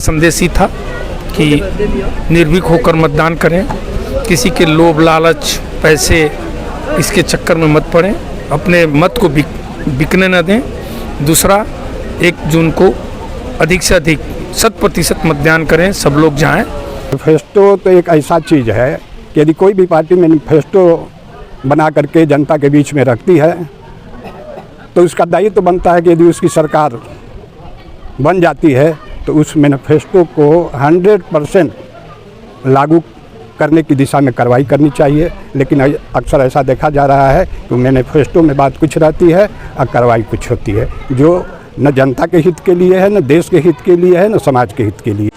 संदेश ही था कि निर्भीक होकर मतदान करें, किसी के लोभ लालच पैसे इसके चक्कर में मत पड़ें, अपने मत को बिकने न दें। दूसरा, 1 जून को अधिक से अधिक 100% मतदान करें, सब लोग जाएं। मैनिफेस्टो तो एक ऐसा चीज़ है कि यदि कोई भी पार्टी मैनिफेस्टो बना करके जनता के बीच में रखती है तो उसका दायित्व तो बनता है कि यदि उसकी सरकार बन जाती है तो उस मैनिफेस्टो को 100% लागू करने की दिशा में कार्रवाई करनी चाहिए। लेकिन अक्सर ऐसा देखा जा रहा है कि मैनिफेस्टो में बात कुछ रहती है और कार्रवाई कुछ होती है, जो न जनता के हित के लिए है, न देश के हित के लिए है, न समाज के हित के लिए।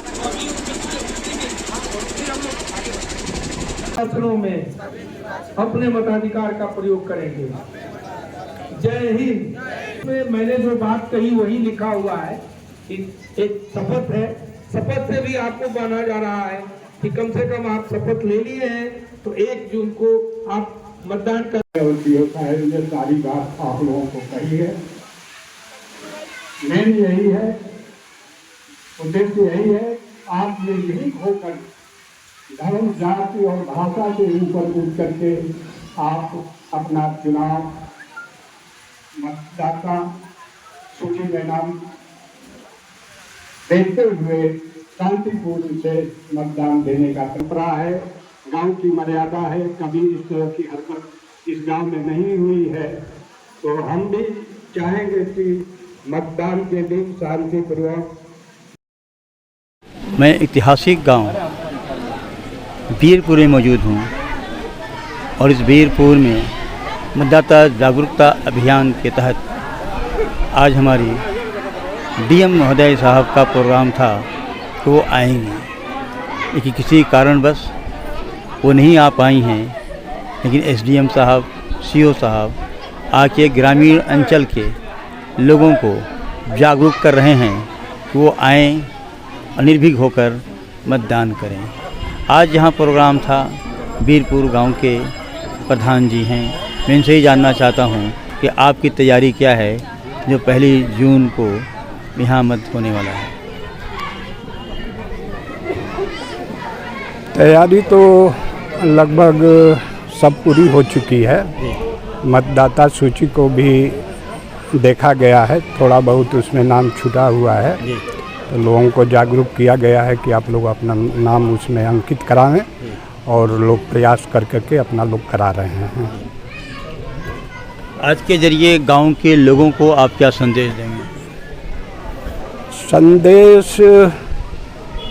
फैसलों में अपने मताधिकार का प्रयोग करेंगे। जय हिंद। मैंने जो बात कही वही लिखा हुआ है। एक शपथ है, शपथ से भी आपको माना जा रहा है कि कम से कम आप शपथ ले लिए हैं तो 1 जून को आप मतदान कर। होता है, ये सारी बात आप लोगों को कही है। मेन यही है, उद्देश्य यही है, आप निर्भीक होकर धर्म जाति और भाषा के ऊपर उठ करके आप अपना चुनाव मतदाता सूची में नाम देखते हुए शांतिपूर्ण से मतदान देने का परंपरा है, गांव की मर्यादा है। कभी इस तरह की हरकत इस गांव में नहीं हुई है, तो हम भी चाहेंगे कि मतदान के दिन शांतिपूर्वक। मैं ऐतिहासिक गांव वीरपुर में मौजूद हूं और इस वीरपुर में मतदाता जागरूकता अभियान के तहत आज हमारी डीएम महोदय साहब का प्रोग्राम था कि वो आएंगे, लेकिन किसी कारणवश वो नहीं आ पाई हैं। लेकिन एसडीएम साहब, सीओ साहब आके ग्रामीण अंचल के लोगों को जागरूक कर रहे हैं कि वो आएँ और निर्भीक होकर मतदान करें। आज यहाँ प्रोग्राम था, वीरपुर गांव के प्रधान जी हैं, मैं इनसे ही जानना चाहता हूँ कि आपकी तैयारी क्या है जो 1 जून को यहाँ मत होने वाला है। तैयारी तो लगभग सब पूरी हो चुकी है। मतदाता सूची को भी देखा गया है, थोड़ा बहुत उसमें नाम छूटा हुआ है, तो लोगों को जागरूक किया गया है कि आप लोग अपना नाम उसमें अंकित कराएं, और लोग प्रयास कर करके अपना लोग करा रहे हैं। आज के जरिए गांव के लोगों को आप क्या संदेश देंगे? संदेश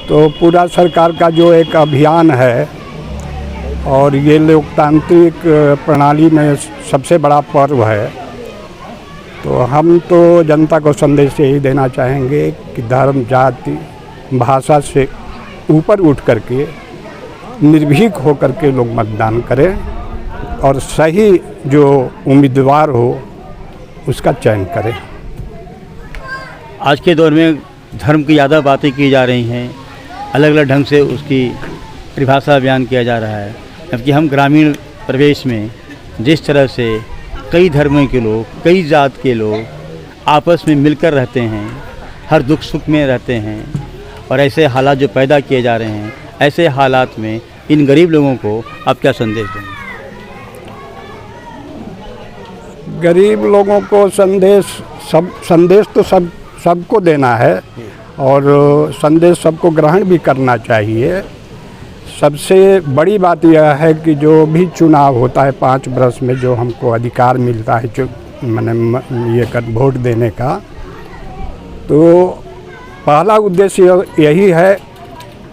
तो पूरा सरकार का जो एक अभियान है, और ये लोकतांत्रिक प्रणाली में सबसे बड़ा पर्व है, तो हम तो जनता को संदेश यही देना चाहेंगे कि धर्म जाति भाषा से ऊपर उठ करके निर्भीक होकर के लोग मतदान करें और सही जो उम्मीदवार हो उसका चयन करें। आज के दौर में धर्म की ज़्यादा बातें की जा रही हैं, अलग अलग ढंग से उसकी परिभाषा बयान किया जा रहा है, जबकि हम ग्रामीण प्रदेश में जिस तरह से कई धर्मों के लोग, कई जात के लोग आपस में मिलकर रहते हैं, हर दुख सुख में रहते हैं, और ऐसे हालात जो पैदा किए जा रहे हैं, ऐसे हालात में इन गरीब लोगों को आप क्या संदेश देंगे? गरीब लोगों को संदेश तो सबको देना है, और संदेश सबको ग्रहण भी करना चाहिए। सबसे बड़ी बात यह है कि जो भी चुनाव होता है 5 वर्ष में जो हमको अधिकार मिलता है जो ये कर वोट देने का, तो पहला उद्देश्य यही है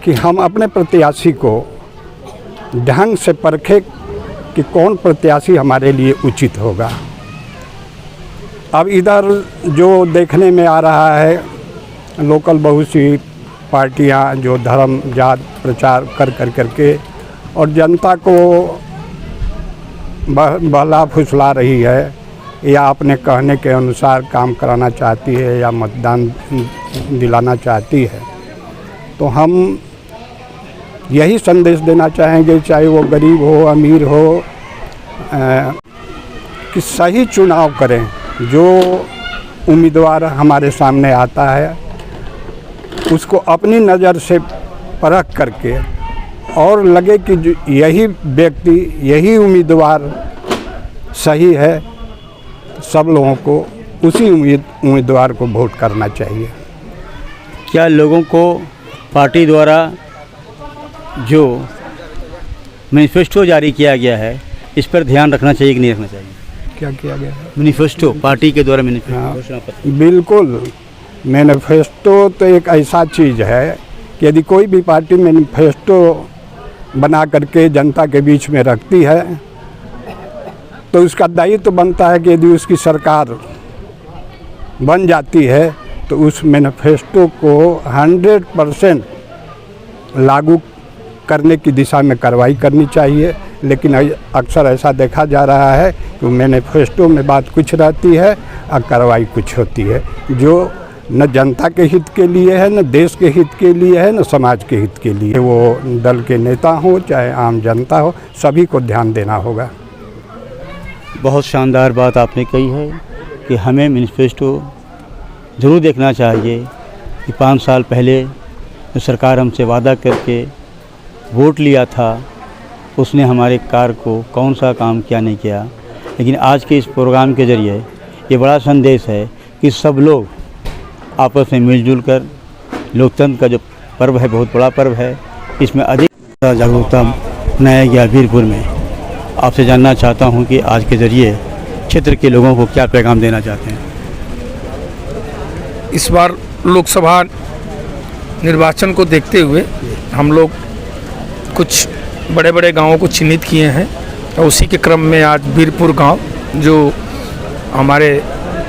कि हम अपने प्रत्याशी को ढंग से परखें कि कौन प्रत्याशी हमारे लिए उचित होगा। अब इधर जो देखने में आ रहा है, लोकल बहुत सी पार्टियां जो धर्म जात प्रचार कर करके और जनता को बहला फुसला रही है, या अपने कहने के अनुसार काम कराना चाहती है, या मतदान दिलाना चाहती है। तो हम यही संदेश देना चाहेंगे, चाहे वो गरीब हो अमीर हो, कि सही चुनाव करें। जो उम्मीदवार हमारे सामने आता है उसको अपनी नज़र से परख करके और लगे कि यही व्यक्ति, यही उम्मीदवार सही है, सब लोगों को उसी उम्मीदवार को वोट करना चाहिए। क्या लोगों को पार्टी द्वारा जो मैनिफेस्टो जारी किया गया है इस पर ध्यान रखना चाहिए कि नहीं रखना चाहिए? क्या किया गया है? मैनिफेस्टो, पार्टी के द्वारा हाँ, मैनिफेस्टो। बिल्कुल। मैनिफेस्टो तो एक ऐसा चीज़ है कि यदि कोई भी पार्टी मैनिफेस्टो बना करके जनता के बीच में रखती है तो उसका दायित्व तो बनता है कि यदि उसकी सरकार बन जाती है तो उस मैनिफेस्टो को 100% लागू करने की दिशा में कार्रवाई करनी चाहिए। लेकिन अक्सर ऐसा देखा जा रहा है कि मैनिफेस्टो में बात कुछ रहती है और कार्रवाई कुछ होती है, जो न जनता के हित के लिए है, न देश के हित के लिए है, न समाज के हित के लिए। वो दल के नेता हो चाहे आम जनता हो, सभी को ध्यान देना होगा। बहुत शानदार बात आपने कही है कि हमें मैनिफेस्टो ज़रूर देखना चाहिए कि 5 साल पहले जो सरकार हमसे वादा करके वोट लिया था उसने हमारे कार्य को कौन सा काम किया नहीं किया। लेकिन आज के इस प्रोग्राम के ज़रिए ये बड़ा संदेश है कि सब लोग आपस में मिलजुल कर, लोकतंत्र का जो पर्व है बहुत बड़ा पर्व है, इसमें अधिक जागरूकता मनाया गया वीरपुर में। आपसे जानना चाहता हूं कि आज के ज़रिए क्षेत्र के लोगों को क्या पैगाम देना चाहते हैं? इस बार लोकसभा निर्वाचन को देखते हुए हम लोग कुछ बड़े बड़े गांवों को चिन्हित किए हैं और उसी के क्रम में आज वीरपुर गांव जो हमारे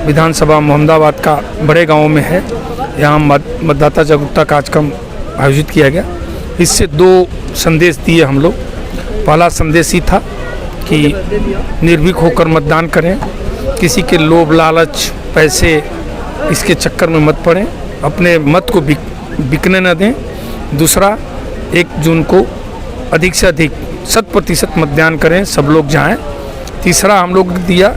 विधानसभा मोहम्मदाबाद का बड़े गांव में है, यहाँ मतदाता जागरूकता कार्यक्रम आयोजित किया गया। इससे 2 संदेश दिए हम लोग। पहला संदेश ही था कि निर्भीक होकर मतदान करें, किसी के लोभ लालच पैसे इसके चक्कर में मत पड़ें, अपने मत को बिकने न दें। दूसरा, 1 जून को अधिक से अधिक 100% मतदान करें, सब लोग जाएं। तीसरा हम लोग दिया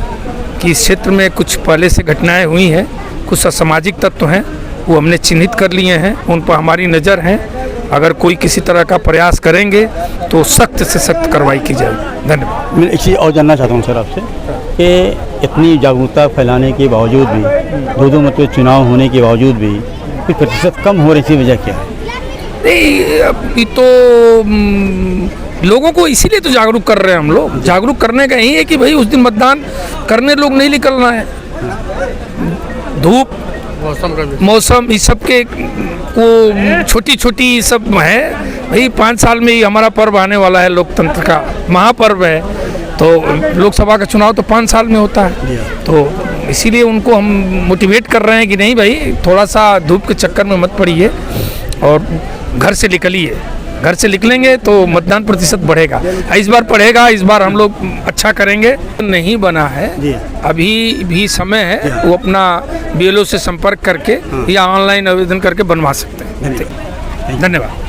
कि इस क्षेत्र में कुछ पहले से घटनाएं हुई हैं, कुछ असामाजिक तत्व हैं, वो हमने चिन्हित कर लिए हैं, उन पर हमारी नज़र है। अगर कोई किसी तरह का प्रयास करेंगे तो सख्त से सख्त कार्रवाई की जाएगी। धन्यवाद। मैं एक चीज़ और जानना चाहता हूँ सर आपसे कि इतनी जागरूकता फैलाने के बावजूद भी, 2 मतलब चुनाव होने के बावजूद भी कुछ प्रतिशत कम हो रही थी, वजह क्या है? नहीं, तो लोगों को इसीलिए तो जागरूक कर रहे हैं हम लोग। जागरूक करने का यही है कि भाई उस दिन मतदान करने लोग नहीं निकलना है। धूप, मौसम इस सब के को छोटी छोटी सब है भाई। 5 साल में ही हमारा पर्व आने वाला है, लोकतंत्र का महापर्व है। तो लोकसभा का चुनाव तो 5 साल में होता है, तो इसीलिए उनको हम मोटिवेट कर रहे हैं कि नहीं भाई, थोड़ा सा धूप के चक्कर में मत पड़िए और घर से निकलिए। घर से निकलेंगे तो मतदान प्रतिशत बढ़ेगा। इस बार बढ़ेगा, इस बार हम लोग अच्छा करेंगे। नहीं बना है, अभी भी समय है, वो अपना BLO से संपर्क करके या ऑनलाइन आवेदन करके बनवा सकते हैं। धन्यवाद।